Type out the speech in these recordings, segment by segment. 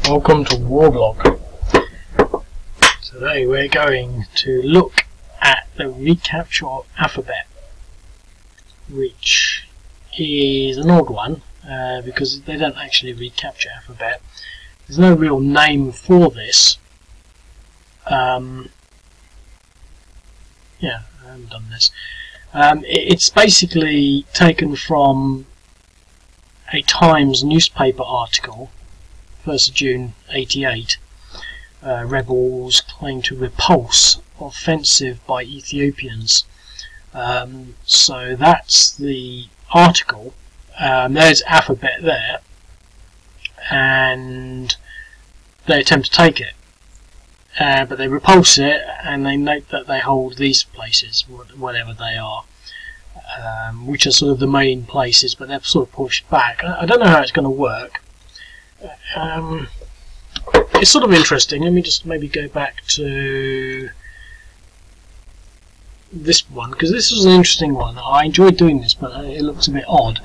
Welcome to Warblog. Today we're going to look at the recapture of Afabet, which is an odd one because they don't actually recapture Afabet. There's no real name for this. Yeah, I haven't done this. It's basically taken from a Times newspaper article, 1st of June 88. Rebels claim to repulse offensive by Ethiopians. So that's the article. There's Afabet there, and they attempt to take it, but they repulse it, and they note that they hold these places, whatever they are, which are sort of the main places, but they're sort of pushed back. I don't know how it's going to work. It's sort of interesting. Let me just maybe go back to this one, because this was an interesting one. I enjoyed doing this, but it looks a bit odd.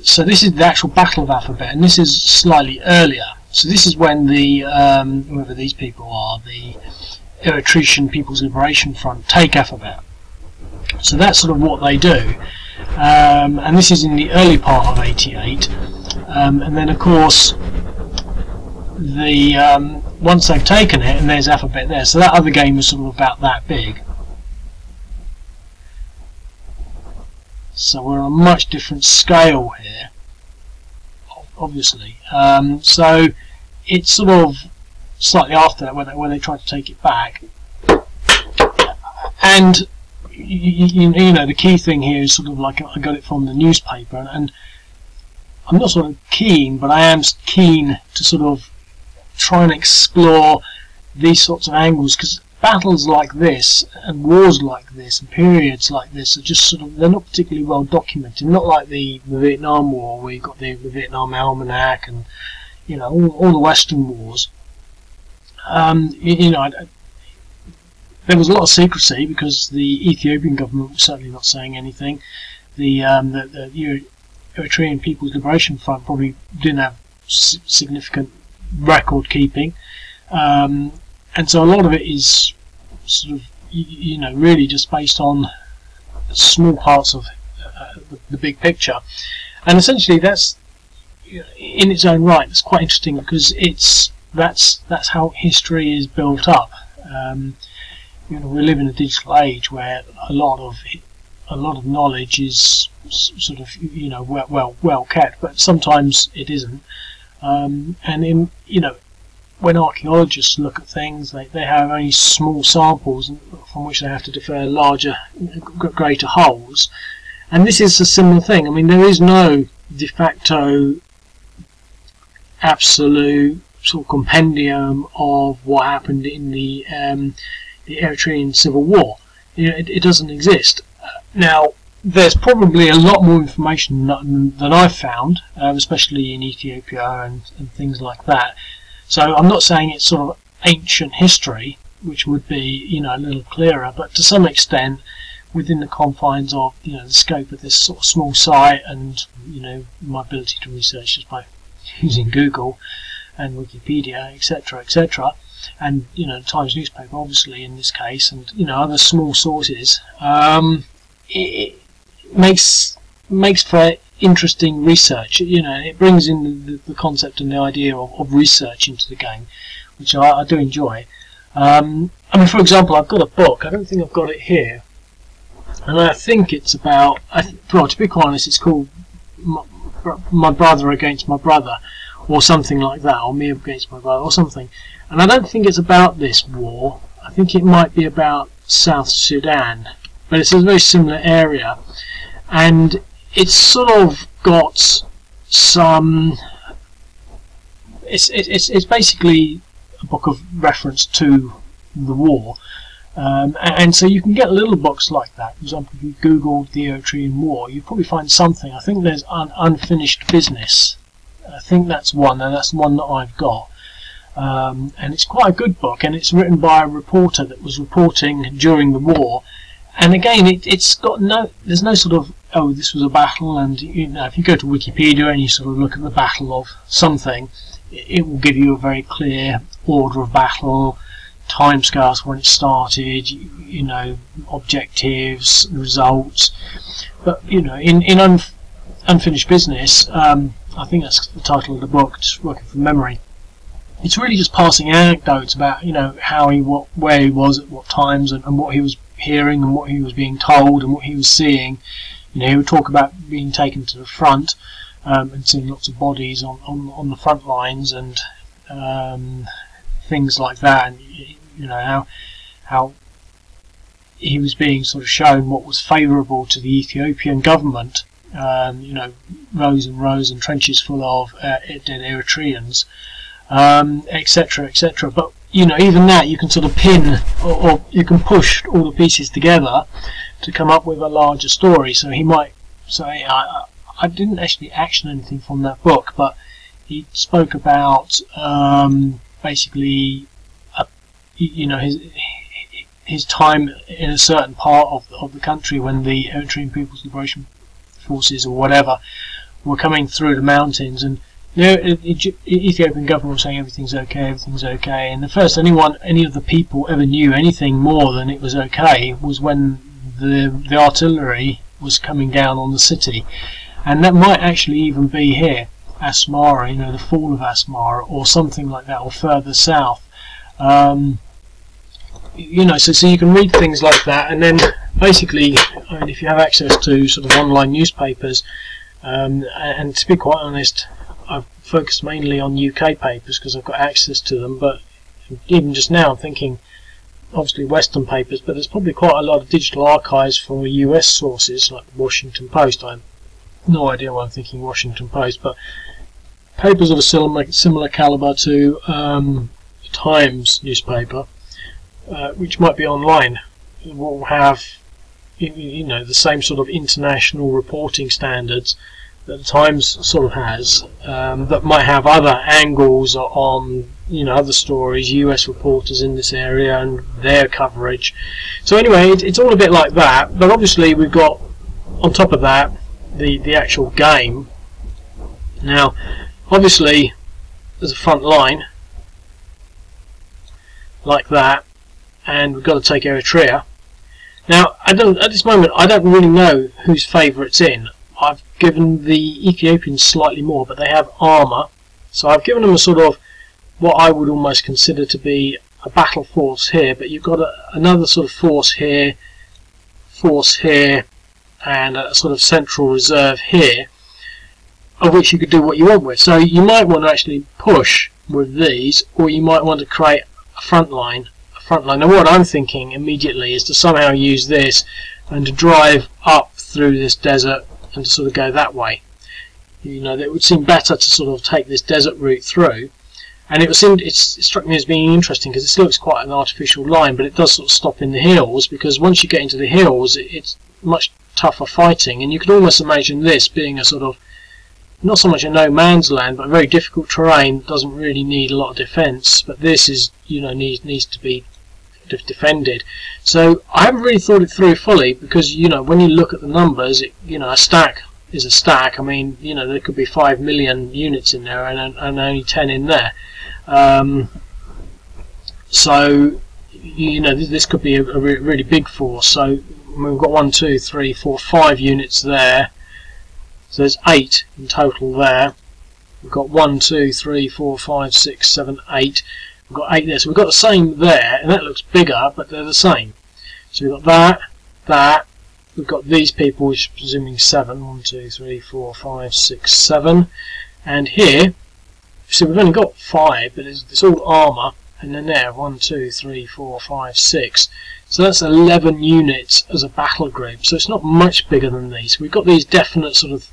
So this is the actual Battle of Afabet, and this is slightly earlier. So this is when the whoever these people are, the Eritrean Peoples Liberation Front, take Afabet. So that's sort of what they do, and this is in the early part of 88. And then of course the once they've taken it, and there's Afabet there, so that other game was sort of about that big. So we're on a much different scale here, obviously. So it's sort of slightly after that when they try to take it back, and you know, the key thing here is sort of like I got it from the newspaper, and I'm not sort of keen, but I am keen to sort of try and explore these sorts of angles, because battles like this and wars like this and periods like this are just sort of, they're not particularly well documented. Not like the Vietnam War, where you've got the Vietnam Almanac and, you know, all the Western wars. You know, there was a lot of secrecy because the Ethiopian government was certainly not saying anything. The Eritrean Peoples Liberation Front probably didn't have significant record keeping, and so a lot of it is sort of, you know, really just based on small parts of the big picture. And essentially that's, in its own right, it's quite interesting, because that's how history is built up. You know, we live in a digital age where a lot of knowledge is sort of, you know, well kept, but sometimes it isn't. And in, you know, when archaeologists look at things, they have only small samples from which they have to defer larger, greater wholes. And this is a similar thing. I mean, there is no de facto absolute sort of compendium of what happened in the Eritrean Civil War. You know, it doesn't exist. Now, there's probably a lot more information than I've found, especially in Ethiopia and things like that. So I'm not saying it's sort of ancient history, which would be, you know, a little clearer, but to some extent, within the confines of, you know, the scope of this sort of small site, and, you know, my ability to research just by using Google and Wikipedia, etc., and, you know, the Times newspaper, obviously, in this case, and, you know, other small sources, it makes for interesting research. You know, it brings in the concept and the idea of research into the game, which I do enjoy. I mean, for example, I've got a book. I don't think I've got it here, and I think it's about, well, to be quite honest, it's called My Brother Against My Brother, or something like that, or Me Against My Brother, or something. And I don't think it's about this war. I think it might be about South Sudan, but it's a very similar area, and it's sort of got some. It's basically a book of reference to the war, and so you can get little books like that. For example, if you Google the Eritrean War, you probably find something. I think there's Unfinished Business. I think that's one, and that's one that I've got. And it's quite a good book, and it's written by a reporter that was reporting during the war. And again, it's got there's no sort of, oh, this was a battle, and, you know, if you go to Wikipedia and you sort of look at the battle of something, it will give you a very clear order of battle, timescales when it started, you know, objectives, results. But you know, in unfinished business, I think that's the title of the book, just working from memory. It's really just passing anecdotes about, you know, how where he was at what times, and what he was hearing and what he was being told and what he was seeing. You know, he would talk about being taken to the front and seeing lots of bodies on the front lines and things like that. And you know how he was being sort of shown what was favourable to the Ethiopian government. You know, rows and rows and trenches full of dead Eritreans, etc., etc. But you know, even that you can sort of pin, or you can push all the pieces together to come up with a larger story. So he might say, I didn't actually action anything from that book, but he spoke about basically, you know, his time in a certain part of the country when the Eritrean Peoples Liberation Forces or whatever were coming through the mountains, and you know, the Ethiopian government was saying everything's okay, and the first any of the people ever knew anything more than it was okay was when the artillery was coming down on the city. And that might actually even be here, Asmara, you know, the fall of Asmara or something like that, or further south. You know, so you can read things like that, and then basically, I mean, if you have access to sort of online newspapers, and to be quite honest, I've focused mainly on UK papers because I've got access to them, but even just now I'm thinking obviously Western papers, but there's probably quite a lot of digital archives for US sources like the Washington Post. I have no idea why I'm thinking Washington Post, but papers of a similar caliber to the Times newspaper, which might be online, will have, you know, the same sort of international reporting standards that the Times sort of has, that might have other angles on, you know, other stories, US reporters in this area and their coverage. So anyway, it's all a bit like that, but obviously we've got on top of that the actual game. Now obviously there's a front line like that, and we've got to take Eritrea. Now at this moment I don't really know whose favour it's in. I've given the Ethiopians slightly more, but they have armour, so I've given them a sort of what I would almost consider to be a battle force here, but you've got another sort of force here, and a sort of central reserve here, of which you could do what you want with. So you might want to actually push with these, or you might want to create a front line. Now what I'm thinking immediately is to somehow use this and to drive up through this desert and to sort of go that way. You know, it would seem better to sort of take this desert route through, and it struck me as being interesting because it looks quite an artificial line, but it does sort of stop in the hills, because once you get into the hills it's much tougher fighting, and you could almost imagine this being a sort of, not so much a no man's land, but a very difficult terrain, doesn't really need a lot of defence, but this is, you know, needs to be defended. So I haven't really thought it through fully, because, you know, when you look at the numbers, you know, a stack is a stack. I mean, you know, there could be 5 million units in there and only 10 in there. So, you know, this could be a really big force. So we've got 1, 2, 3, 4, 5 units there. So there's 8 in total there. We've got 1, 2, 3, 4, 5, 6, 7, 8. We've got 8 there, so we've got the same there, and that looks bigger, but they're the same. So we've got that, we've got these people, which is presuming 7, 1, 2, 3, 4, 5, 6, 7, and here, so we've only got 5, but it's all armour, and then there, 1, 2, 3, 4, 5, 6, so that's 11 units as a battle group, so it's not much bigger than these. We've got these definite sort of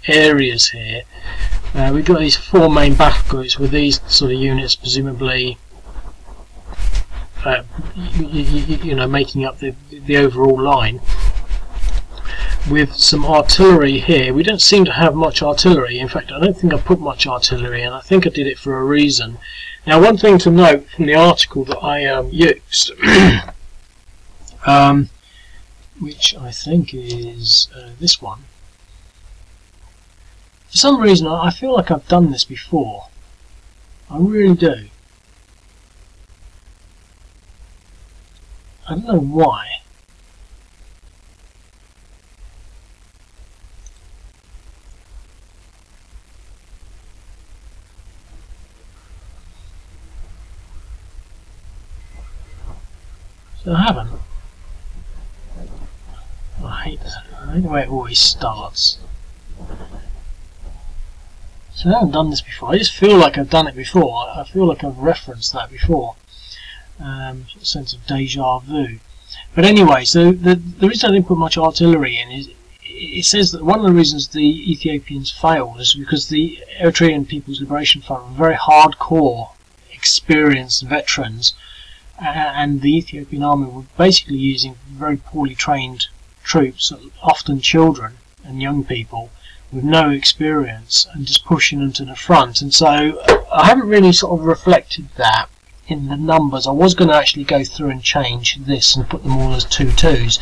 areas here. We've got these 4 main battle groups with these sort of units presumably you know, making up the overall line, with some artillery here. We don't seem to have much artillery. In fact, I don't think I put much artillery, and I think I did it for a reason. Now, one thing to note from the article that I used, which I think is this one. For some reason, I feel like I've done this before. I really do. I don't know why. So I haven't. I hate that. I hate the way it always starts. So I haven't done this before. I just feel like I've done it before. I feel like I've referenced that before. Sort of sense of deja vu. But anyway, so the reason I didn't put much artillery in is it says that one of the reasons the Ethiopians failed is because the Eritrean Peoples Liberation Front were very hardcore, experienced veterans, and the Ethiopian army were basically using very poorly trained troops, often children and young people with no experience, and just pushing them to the front. And so I haven't really sort of reflected that in the numbers. I was going to actually go through and change this and put them all as 2-2s,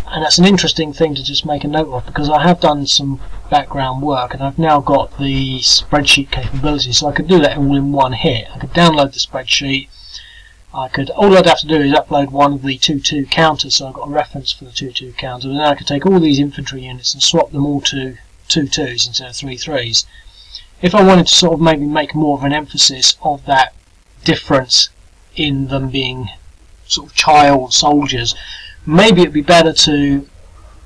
and that's an interesting thing to just make a note of, because I have done some background work and I've now got the spreadsheet capability, so I could do that all in one hit. I could download the spreadsheet. All I'd have to do is upload one of the 2-2 counters, so I've got a reference for the 2-2 counter, and then I could take all these infantry units and swap them all to 2-2s instead of 3-3s. If I wanted to sort of maybe make more of an emphasis of that difference in them being sort of child soldiers, maybe it'd be better to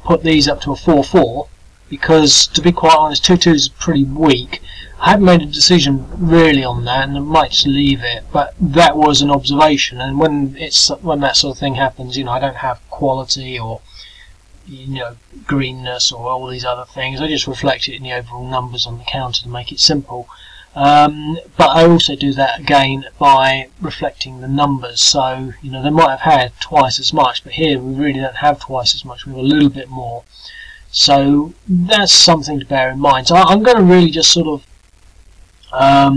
put these up to a 4-4, because to be quite honest, 2-2s is pretty weak. I haven't made a decision really on that, and I might just leave it, but that was an observation. And when that sort of thing happens, you know, I don't have quality or, you know, greenness or all these other things. I just reflect it in the overall numbers on the counter to make it simple. But I also do that again by reflecting the numbers. So, you know, they might have had twice as much, but here we really don't have twice as much. We have a little bit more. So that's something to bear in mind. So I'm going to really just sort of yeah,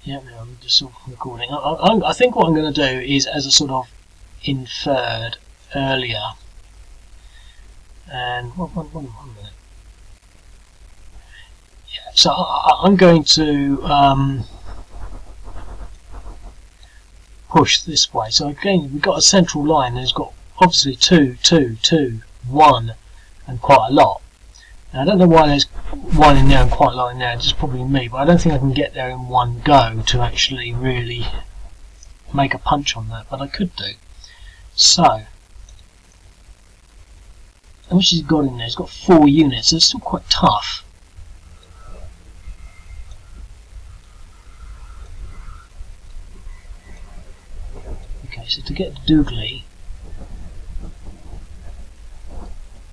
no, I'm just sort of recording. I think what I'm going to do is, as a sort of inferred earlier, and one minute. Yeah, so I'm going to push this way. So again, we've got a central line. There's got obviously 2, 2, 2, 1, and quite a lot. Now, I don't know why there's one in there and quite a lot in there. It's probably me, but I don't think I can get there in one go to actually really make a punch on that, but I could do. So, how much has he got in there? He's got 4 units, so it's still quite tough. Okay, so to get to Dougly,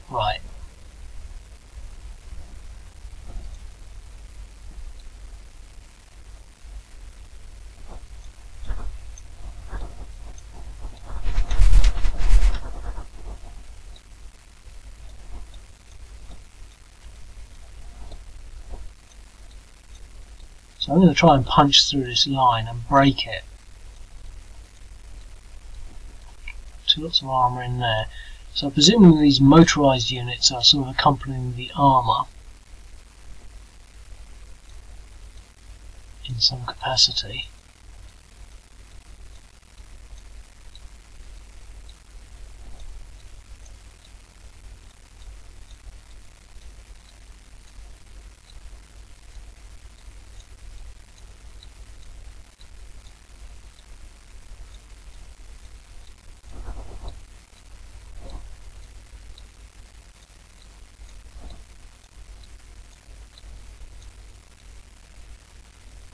right. So I'm going to try and punch through this line and break it. Lots of armour in there. So presumably these motorised units are sort of accompanying the armour in some capacity.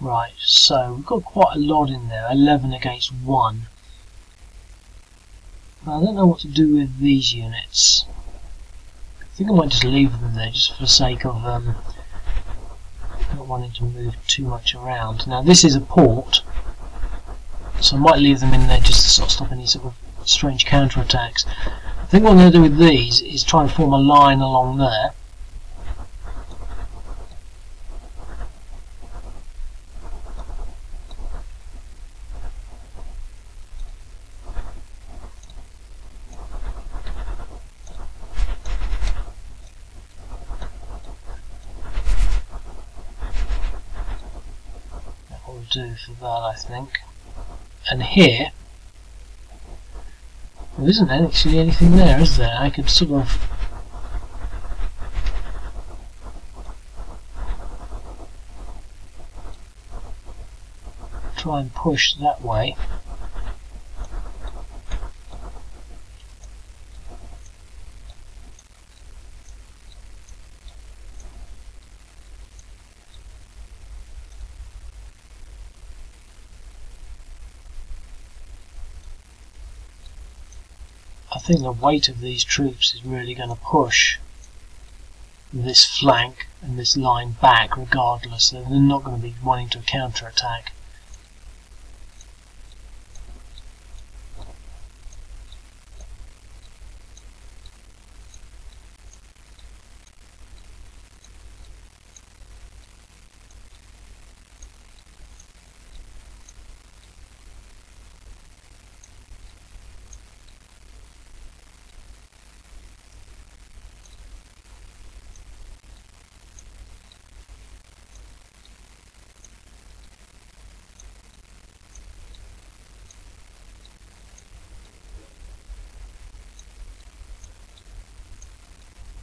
Right, so we've got quite a lot in there, 11 against 1. Now, I don't know what to do with these units. I think I might just leave them there just for the sake of not wanting to move too much around. Now this is a port, so I might leave them in there just to sort of stop any sort of strange counterattacks. I think what I'm going to do with these is try and form a line along there. will do for that, I think. And here, there isn't actually anything there, is there? I could sort of try and push that way. I think the weight of these troops is really going to push this flank and this line back regardless. They're not going to be wanting to counter-attack.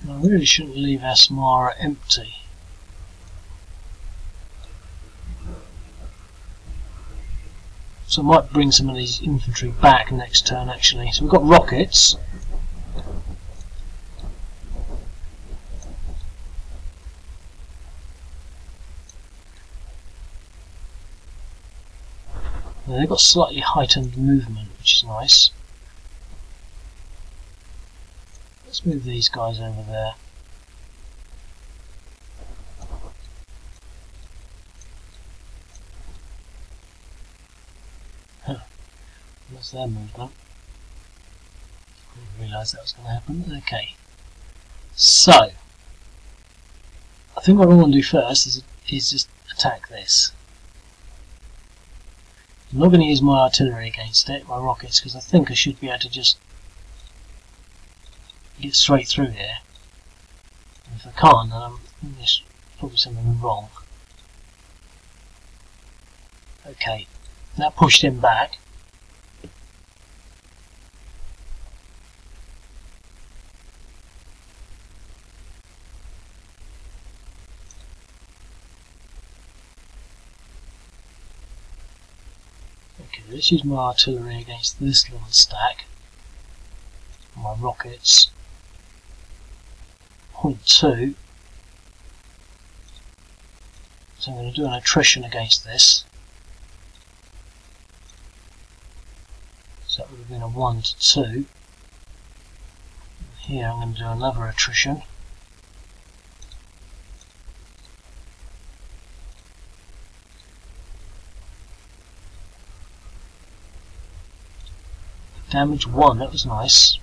I really shouldn't leave Asmara empty. So I might bring some of these infantry back next turn actually. So we've got rockets. Now they've got slightly heightened movement, which is nice. Let's move these guys over there. Huh. That's their movement. I didn't realise that was going to happen. Okay. So, I think what I want to do first is just attack this. I'm not going to use my artillery against it, my rockets, because I think I should be able to just get straight through here. And if I can't, then there's probably something wrong. Okay, that pushed him back. Okay, let's use my artillery against this little stack. My rockets. 0.2. So I'm going to do an attrition against this. So that would have been a 1 to 2. Here I'm going to do another attrition. Damage 1, that was nice.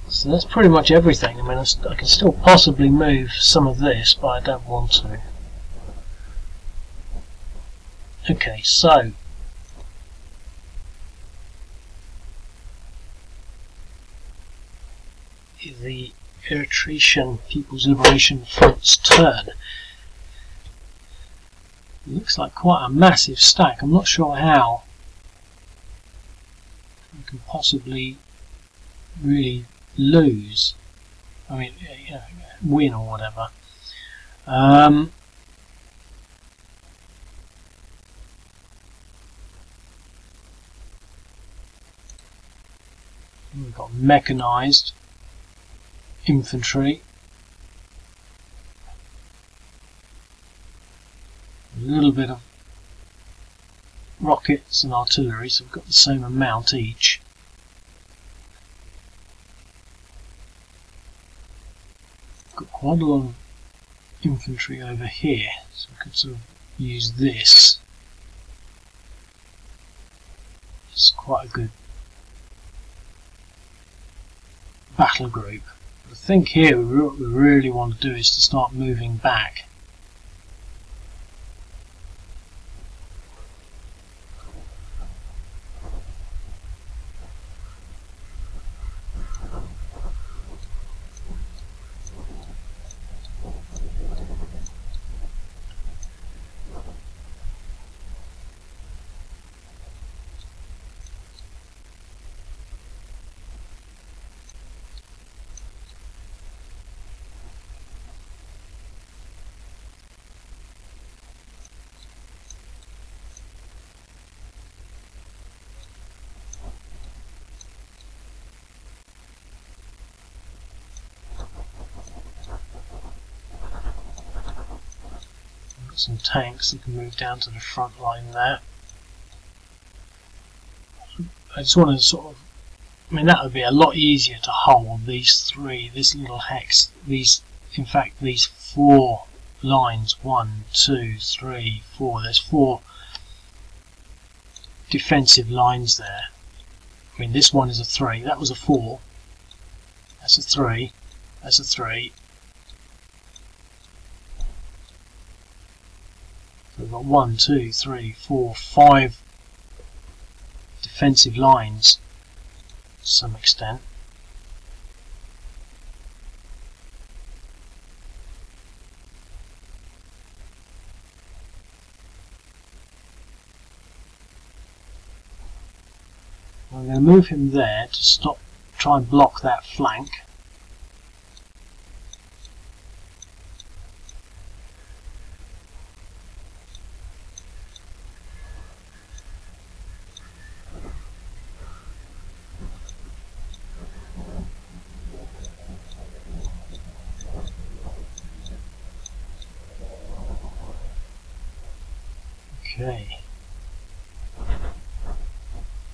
So that's pretty much everything. I mean, I can still possibly move some of this, but I don't want to. Okay, so the Eritrean Peoples Liberation Front's turn. It looks like quite a massive stack. I'm not sure how I can possibly really lose. I mean, you know, win or whatever. We've got mechanised infantry, a little bit of rockets and artillery, so we've got the same amount each. Got quite a lot of infantry over here, so we could sort of use this. It's quite a good battle group. But I think here what we really want to do is to start moving back. Got some tanks that can move down to the front line there. I just want to sort of, I mean, that would be a lot easier to hold these three, this little hex, these, in fact, these 4 lines, 1, 2, 3, 4, there's 4 defensive lines there. I mean, this one is a 3, that was a 4, that's a 3, that's a 3. So we've got 1, 2, 3, 4, 5 defensive lines to some extent. I'm going to move him there to stop, try and block that flank. Okay.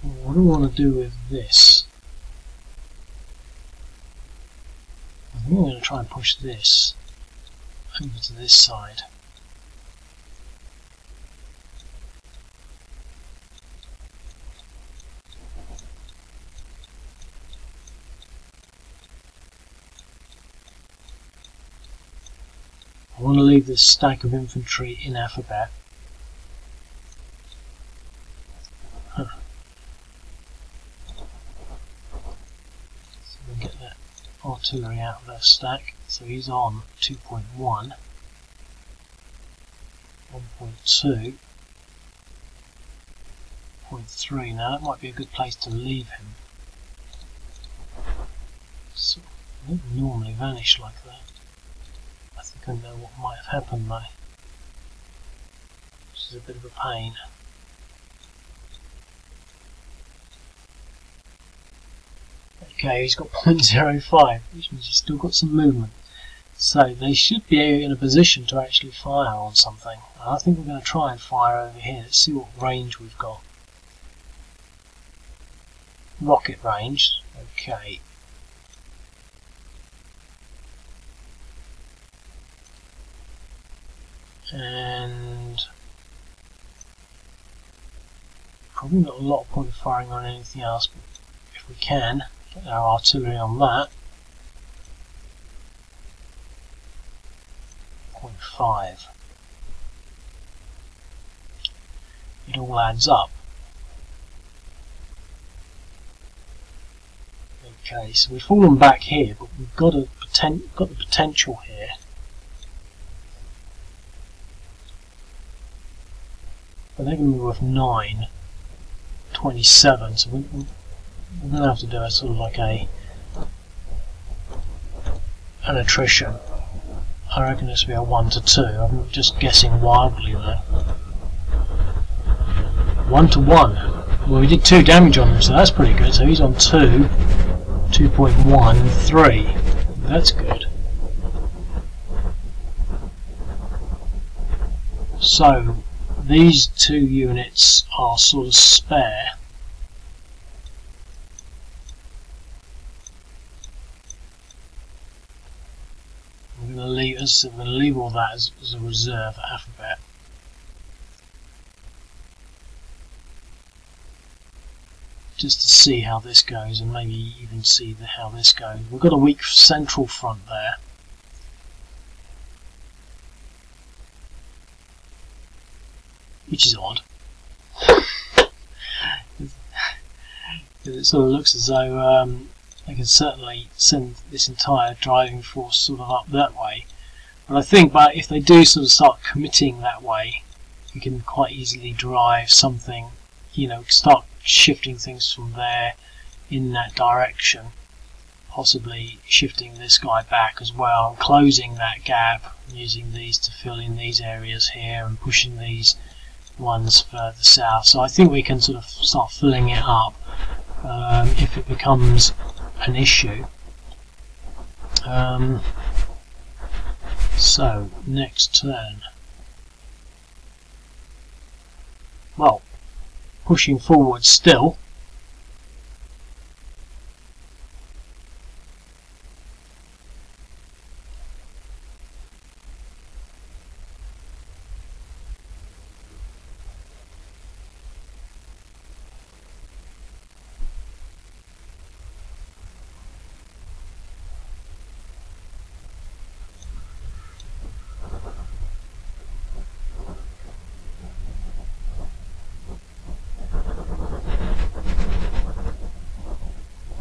What do I want to do with this? I think I'm going to try and push this over to this side. I want to leave this stack of infantry in Afabet. Artillery out of that stack, so he's on 2.1, 1.2, 0.3. Now that might be a good place to leave him. So they don't normally vanish like that. I think I know what might have happened though, which is a bit of a pain. Okay, he's got 0.05, which means he's still got some movement. So they should be in a position to actually fire on something. I think we're going to try and fire over here. Let's see what range we've got. Rocket range. Okay. And probably not a lot of point of firing on anything else, but if we can get our artillery on that. 0.5. It all adds up. Okay, so we've fallen back here, but we've got the potential here. But they're going to be worth 9, 27, so we're going to have to do a sort of like an attrition. I reckon this will be a 1 to 2. I'm just guessing wildly though. 1 to 1. Well, we did 2 damage on him, so that's pretty good. So he's on 2, 2.1, 3. That's good. So these 2 units are sort of spare. We're going to leave all that as a reserve at Afabet. Just to see how this goes, and maybe even see how this goes. We've got a weak central front there. Which is odd. It sort of looks as though they can certainly send this entire driving force sort of up that way. But I think if they do sort of start committing that way, you can quite easily drive something, you know, start shifting things from there in that direction, possibly shifting this guy back as well, and closing that gap, using these to fill in these areas here and pushing these ones further south. So I think we can sort of start filling it up if it becomes an issue. So next turn, well, pushing forward still.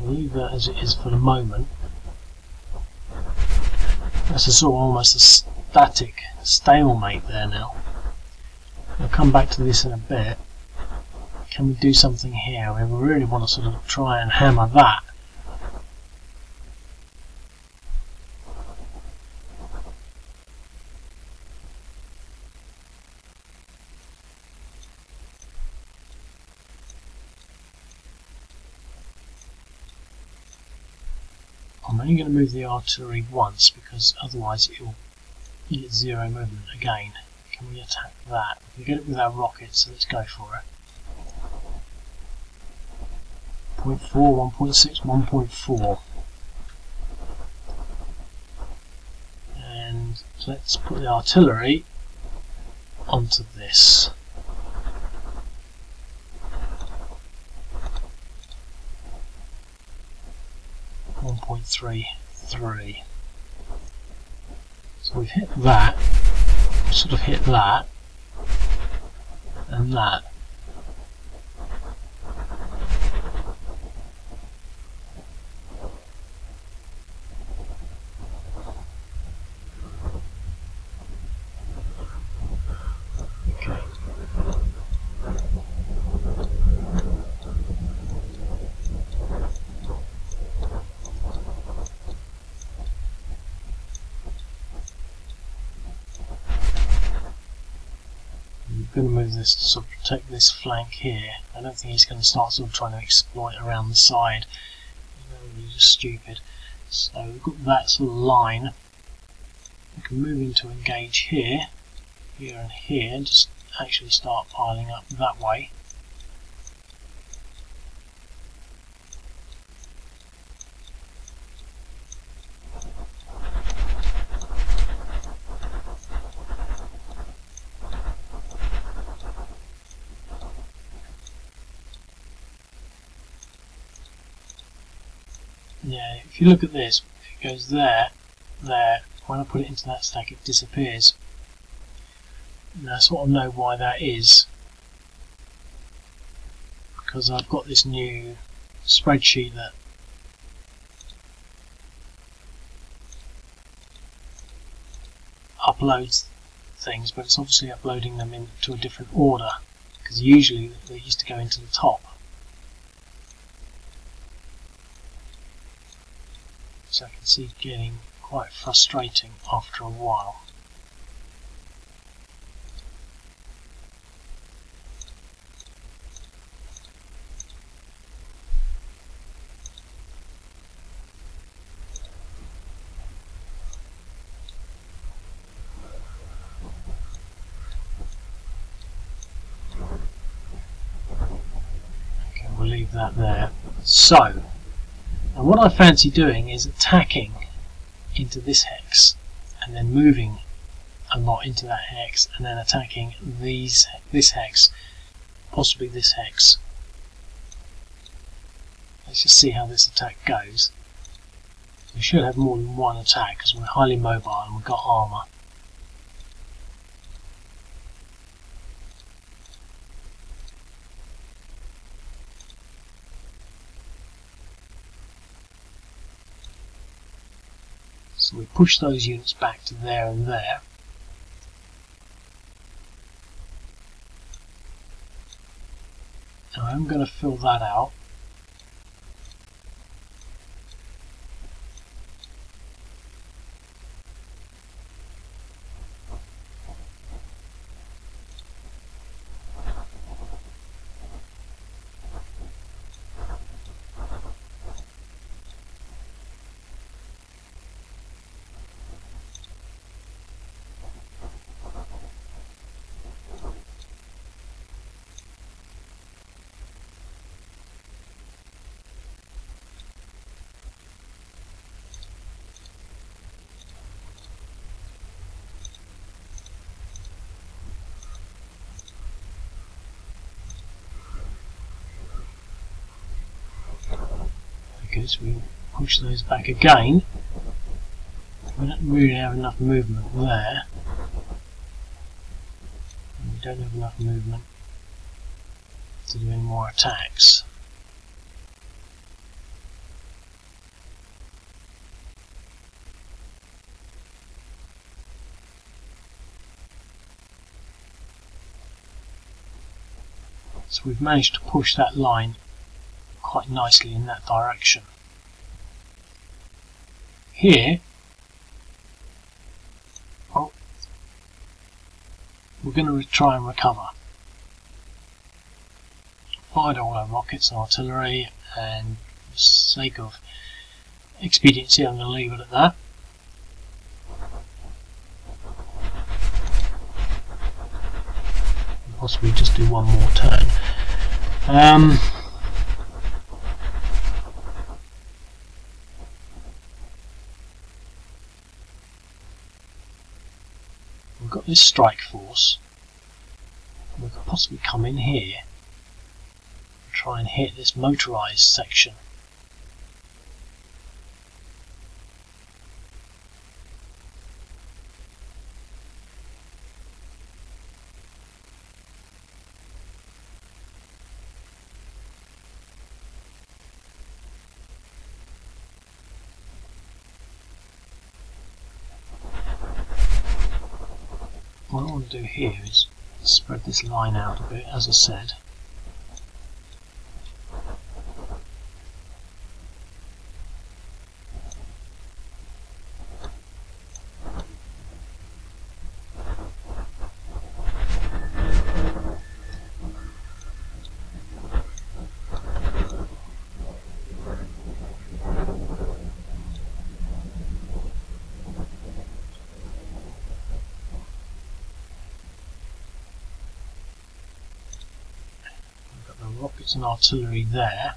Leave that as it is for the moment. That's a sort of almost a static stalemate there now. I'll come back to this in a bit. Can we do something here? We really want to sort of try and hammer that. I'm only going to move the artillery once because otherwise it will get zero movement again. Can we attack that? We can get it with our rockets, so let's go for it. 0.4, 1.6, 1.4. And let's put the artillery onto this. .33. So we've hit that, sort of hit that, and that. Okay. I'm going to move this to sort of protect this flank here. I don't think he's going to start sort of trying to exploit around the side. He's just stupid. So we've got that sort of line. We can move into engage here, here and here, and just actually start piling up that way. Yeah, if you look at this, it goes there, there. When I put it into that stack, it disappears. And I sort of know why that is, because I've got this new spreadsheet that uploads things, but it's obviously uploading them into a different order, because usually they used to go into the top. So I can see getting quite frustrating after a while. Okay, we'll leave that there. So, and what I fancy doing is attacking into this hex and then moving a lot into that hex and then attacking this hex, possibly this hex. Let's just see how this attack goes. We should have more than one attack because we're highly mobile and we've got armour. So we push those units back to there and there. And I'm going to fill that out. So we push those back again. We don't really have enough movement there. And we don't have enough movement to do any more attacks. So we've managed to push that line quite nicely in that direction. Here, we're going to try and recover. Fired all our rockets and artillery, and for the sake of expediency I'm going to leave it at that. Possibly just do one more turn. We've got this strike force. We could possibly come in here and try and hit this motorised section. What I want to do here is spread this line out a bit, as I said. Rockets and artillery there.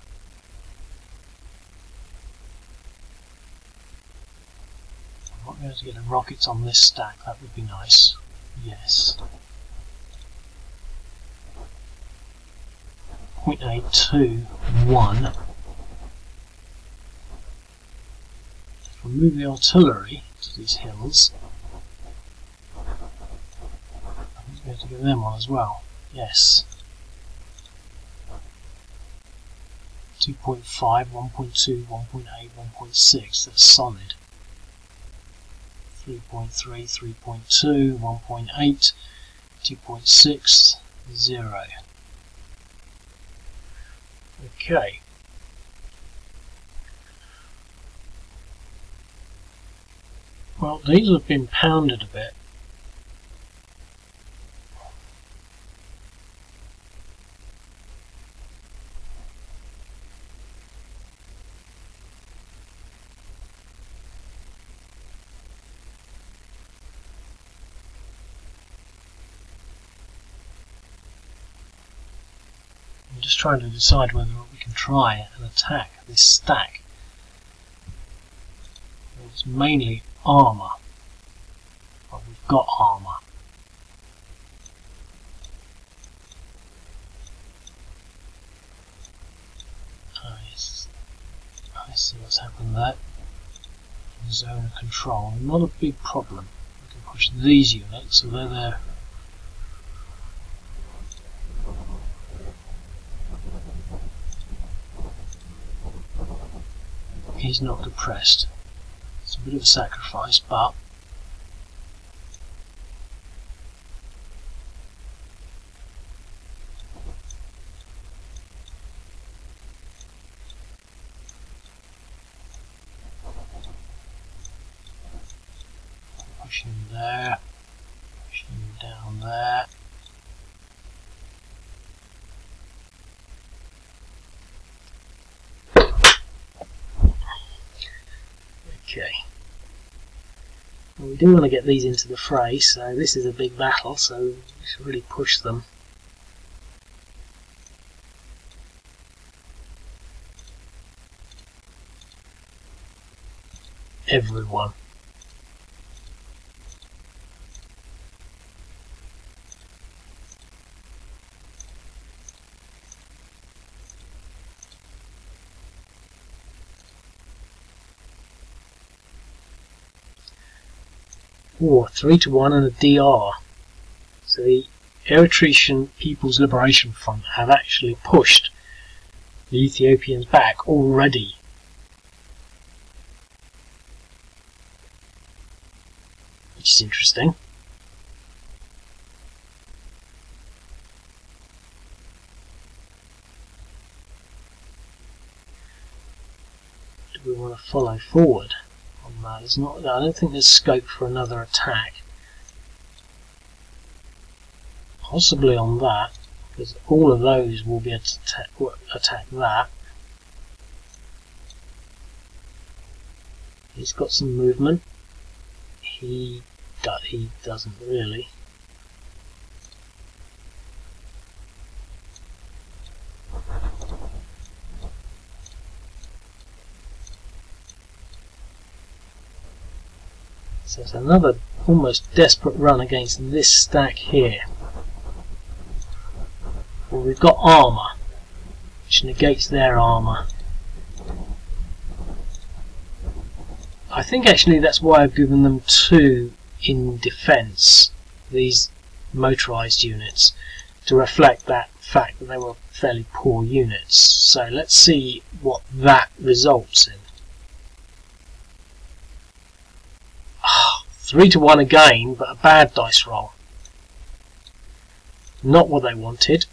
I might be able to get the rockets on this stack, that would be nice. Yes. 0.821. If we move the artillery to these hills, I might be able to get them on as well. Yes. 2.5, 1.2, 1.8, 1.6, that's solid. 3.3, 3.2, 1.8, 2.6, 0. Okay. Well, these have been pounded a bit. I'm just trying to decide whether we can try and attack this stack. It's mainly armour, but we've got armour. I see what's happened there. Zone of control, not a big problem. We can push these units, so they're there. He's not depressed. It's a bit of a sacrifice, but push him there, push him down there. Okay. Well, we do want to get these into the fray, so this is a big battle, so we should really push them. Everyone. Or 3-1 and a DR. So the Eritrean Peoples Liberation Front have actually pushed the Ethiopians back already. Which is interesting. Do we want to follow forward on that? There's not, I don't think there's scope for another attack. Possibly on that, because all of those will be able to attack that. He's got some movement. He doesn't really. So it's another almost desperate run against this stack here. Well, we've got armour, which negates their armour. I think actually that's why I've given them 2 in defence, these motorised units, to reflect that fact that they were fairly poor units. So let's see what that results in. 3-1 again, but a bad dice roll. Not what they wanted.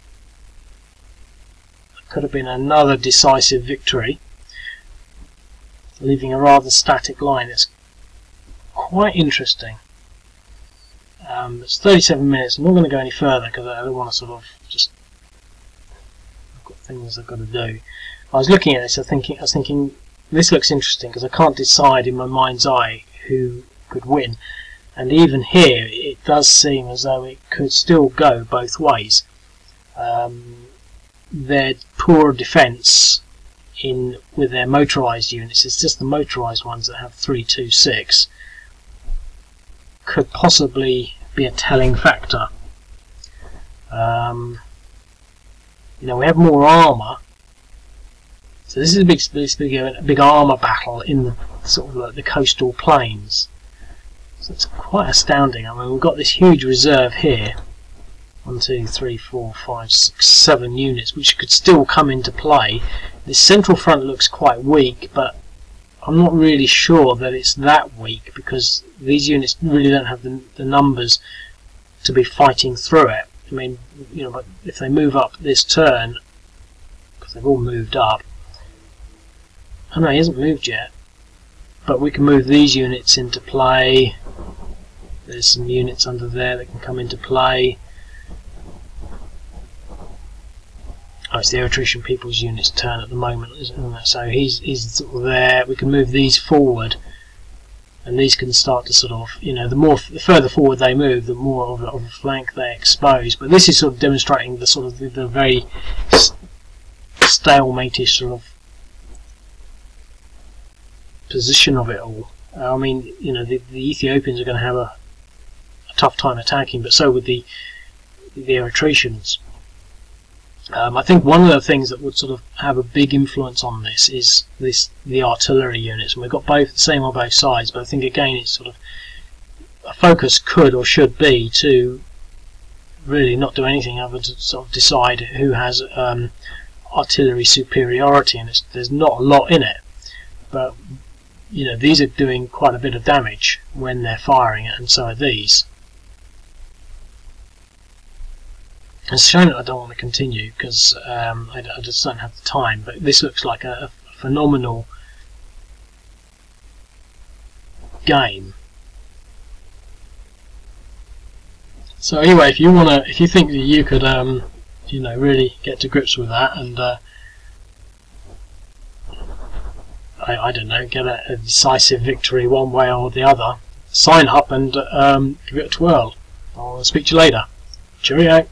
It could have been another decisive victory, leaving a rather static line. It's quite interesting. It's 37 minutes. I'm not going to go any further because I don't want to sort of just. I've got things I've got to do. I was looking at this. I was thinking this looks interesting because I can't decide in my mind's eye who could win. And even here, it does seem as though it could still go both ways. Their poor defence with their motorised units, it's just the motorised ones that have 3-2-6, could possibly be a telling factor. You know, we have more armour, so this is a big armour battle in the sort of like the coastal plains. So it's quite astounding. I mean, we've got this huge reserve here. 1, 2, 3, 4, 5, 6, 7 units, which could still come into play. The central front looks quite weak, but I'm not really sure that it's that weak because these units really don't have the numbers to be fighting through it. I mean, you know, but if they move up this turn, because they've all moved up. Oh no, he hasn't moved yet. But we can move these units into play. There's some units under there that can come into play. Oh, it's the Eritrean Peoples unit's turn at the moment, isn't it? So he's sort of there. We can move these forward, and these can start to sort of, you know, the further forward they move, the more of a flank they expose. But this is sort of demonstrating the sort of the very stalemate-ish sort of position of it all. I mean, you know, the Ethiopians are going to have a tough time attacking, but so would the Eritreans. I think one of the things that would sort of have a big influence on this is the artillery units, and we've got both the same on both sides. But I think again, it's sort of a focus could or should be to really not do anything other to sort of decide who has artillery superiority, and there's not a lot in it. But you know, these are doing quite a bit of damage when they're firing it, and so are these. It's shown that I don't want to continue because I just don't have the time, but this looks like a phenomenal game. So anyway, if you think that you could, you know, really get to grips with that and I don't know, get a decisive victory one way or the other, sign up and give it a twirl. I'll speak to you later. Cheerio.